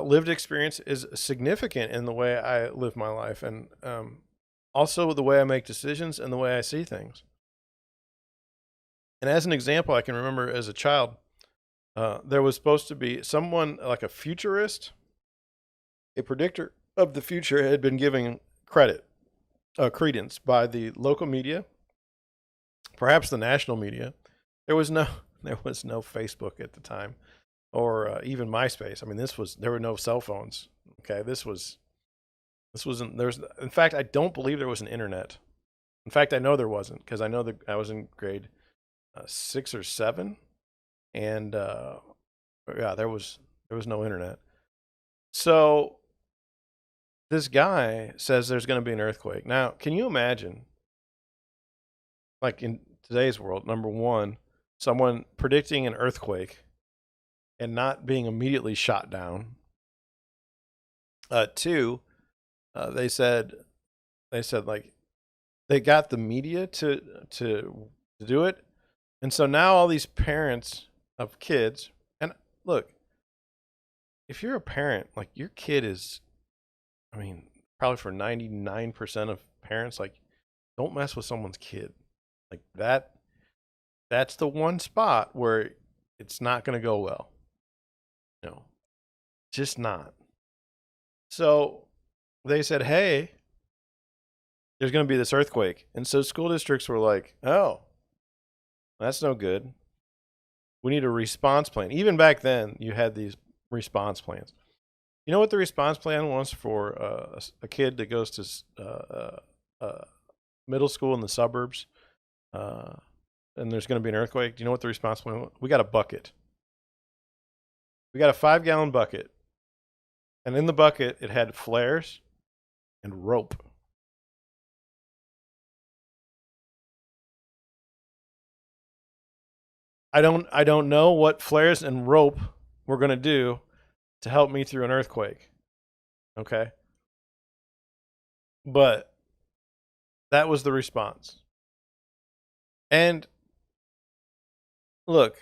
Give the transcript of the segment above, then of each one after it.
lived experience is significant in the way I live my life, and also the way I make decisions and the way I see things. And as an example, I can remember as a child, there was supposed to be someone like a futurist, a predictor of the future, had been given credit, credence by the local media, perhaps the national media. There was no there was no Facebook at the time, or even MySpace. I mean, there were no cell phones. Okay, this wasn't there's. In fact, I don't believe there was an internet. In fact, I know there wasn't, because I know that I was in grade 6 or 7, and yeah, there was no internet. So this guy says there's going to be an earthquake. Now, can you imagine, like in today's world, number one, someone predicting an earthquake and not being immediately shot down? Two, they said like they got the media to do it, and so now all these parents of kids, and look, if you're a parent, like your kid is, I mean, probably for 99% of parents, like, don't mess with someone's kid. Like that's the one spot where it's not going to go well. No, just not. So they said, hey, there's going to be this earthquake. And so school districts were like, oh, that's no good. We need a response plan. Even back then, you had these response plans. You know what the response plan was for a kid that goes to middle school in the suburbs, uh, and there's going to be an earthquake? Do you know what the response plan was? We got a bucket. We got a 5-gallon bucket. And in the bucket, it had flares and rope. I don't know what flares and rope were going to do to help me through an earthquake. Okay? But that was the response. And look,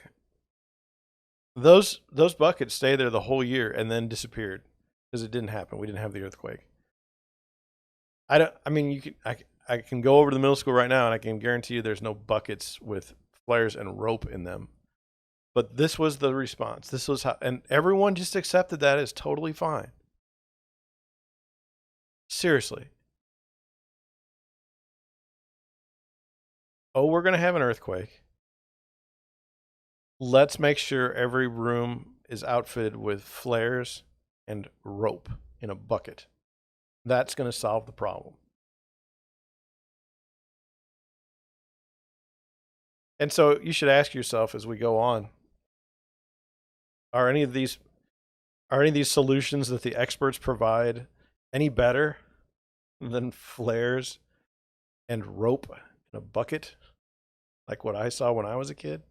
those buckets stayed there the whole year and then disappeared because it didn't happen. We didn't have the earthquake. I mean, I can go over to the middle school right now and I can guarantee you there's no buckets with flares and rope in them. But this was the response. This was how, and everyone just accepted that as totally fine. Seriously. Oh, we're going to have an earthquake. Let's make sure every room is outfitted with flares and rope in a bucket. That's going to solve the problem. And so you should ask yourself as we go on, are any of these solutions that the experts provide any better than flares and rope in a bucket like what I saw when I was a kid?